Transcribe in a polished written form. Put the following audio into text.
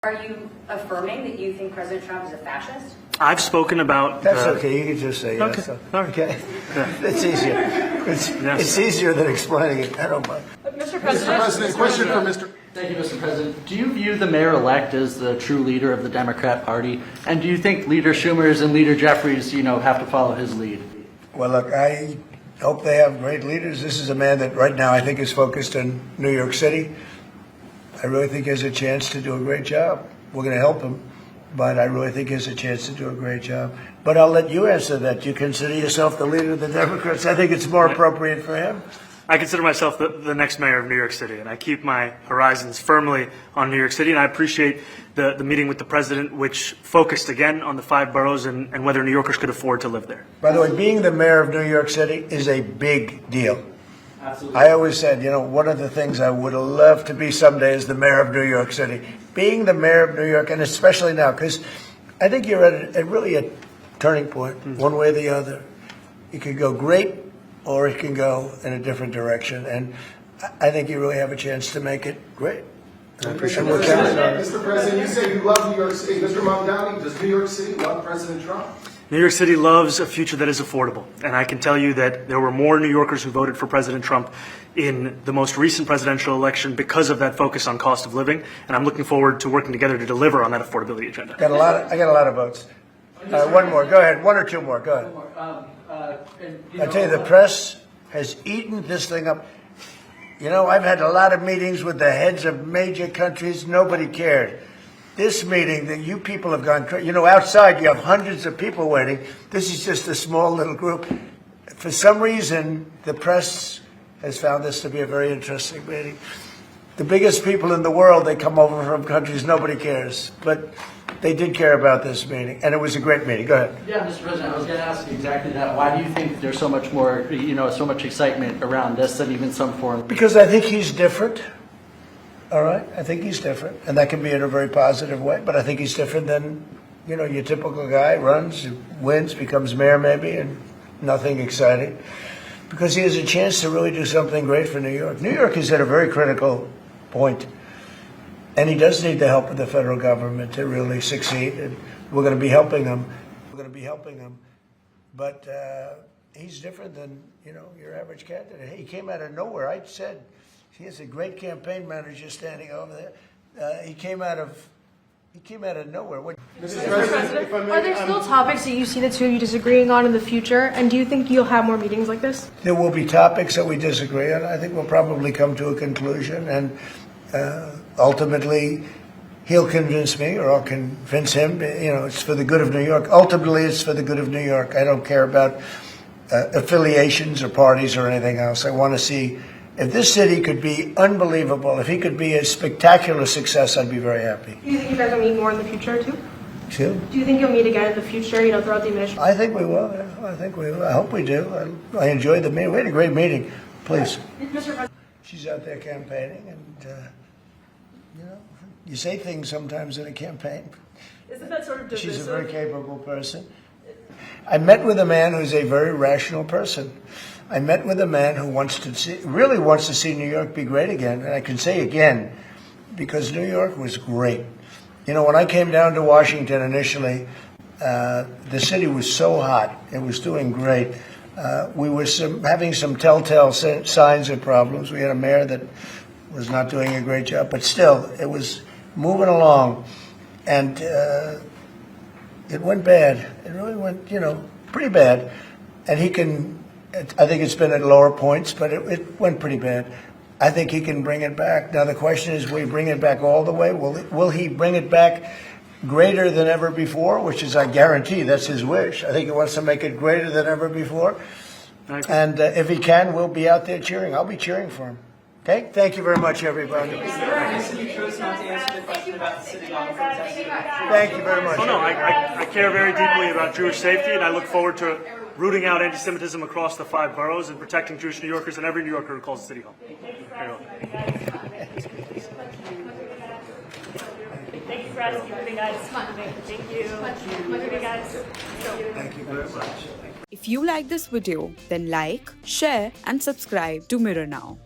Are you affirming that you think President Trump is a fascist? I've spoken about... That's okay. You can just say yes. Okay. All right. Okay. It's easier. It's easier than explaining it. I don't mind. Mr. President, question for Mr. Thank you, Mr. President. Do you view the mayor-elect as the true leader of the Democrat Party? And do you think Leader Schumer's and Leader Jeffries, have to follow his lead? Well, look, I hope they have great leaders. This is a man that right now I think is focused on New York City. I really think he has a chance to do a great job. We're going to help him, but I really think he has a chance to do a great job. But I'll let you answer that. Do you consider yourself the leader of the Democrats? I think it's more appropriate for him. I consider myself the next mayor of New York City, and I keep my horizons firmly on New York City, and I appreciate the meeting with the president, which focused again on the 5 boroughs and whether New Yorkers could afford to live there. By the way, being the mayor of New York City is a big deal. Absolutely. I always said, one of the things I would love to be someday is the mayor of New York City. Being the mayor of New York, and especially now, because I think you're at really a turning point, one way or the other. It could go great, or it can go in a different direction. And I think you really have a chance to make it great. I appreciate what you're saying. Mr. President, you say you love New York City. Mr. Mamdani, does New York City love President Trump? New York City loves a future that is affordable, and I can tell you that there were more New Yorkers who voted for President Trump in the most recent presidential election because of that focus on cost of living, and I'm looking forward to working together to deliver on that affordability agenda. I got a lot of votes. One more. Go ahead. 1 or 2 more. Go ahead. I tell you, the press has eaten this thing up. I've had a lot of meetings with the heads of major countries. Nobody cared. This meeting that you people have gone crazy. Outside you have hundreds of people waiting. This is just a small little group. For some reason, the press has found this to be a very interesting meeting. The biggest people in the world, they come over from countries nobody cares. But they did care about this meeting, and it was a great meeting. Go ahead. Yeah, Mr. President, I was going to ask you exactly that. Why do you think there's so much more, so much excitement around this than even some foreign? Because I think he's different. All right? I think he's different. And that can be in a very positive way, but I think he's different than, your typical guy runs, wins, becomes mayor maybe, and nothing exciting. Because he has a chance to really do something great for New York. New York is at a very critical point. And he does need the help of the federal government to really succeed. And we're going to be helping him. But he's different than, your average candidate. He came out of nowhere. I said he has a great campaign manager standing over there. He came out of nowhere. Mr. President, are there still topics that you see the two of you disagreeing on in the future? And do you think you'll have more meetings like this? There will be topics that we disagree on. I think we'll probably come to a conclusion. And ultimately, he'll convince me or I'll convince him. It's for the good of New York. Ultimately, it's for the good of New York. I don't care about affiliations or parties or anything else. I want to see if this city could be unbelievable, if he could be a spectacular success, I'd be very happy. Do you think you guys will meet more in the future, too? Too? Do you think you'll meet again in the future, throughout the administration? I think we will. Yeah. I think we will. I hope we do. I enjoyed the meeting. We had a great meeting. Please. Mr. President. She's out there campaigning, and, you say things sometimes in a campaign. Isn't that sort of divisive? She's a very capable person. I met with a man who's a very rational person. I met with a man who really wants to see New York be great again. And I can say again, because New York was great. When I came down to Washington initially, the city was so hot. It was doing great. We were having some telltale signs of problems. We had a mayor that was not doing a great job. But still, it was moving along. And it went bad. It really went, pretty bad. And I think it's been at lower points, but it went pretty bad. I think he can bring it back. Now, the question is, will he bring it back all the way? Will he bring it back greater than ever before, which is, I guarantee, that's his wish. I think he wants to make it greater than ever before. And if he can, we'll be out there cheering. I'll be cheering for him. Okay? Thank you very much, everybody. You chose not to answer the question about the city hall protest. Thank you very much. Oh, no, I care very deeply about Jewish safety, and I look forward to rooting out anti-Semitism across the 5 boroughs and protecting Jewish New Yorkers and every New Yorker who calls the City Hall. Thank you for asking, guys. Thank you. Guys. Thank you very much. If you like this video, then like, share and subscribe to Mirror Now.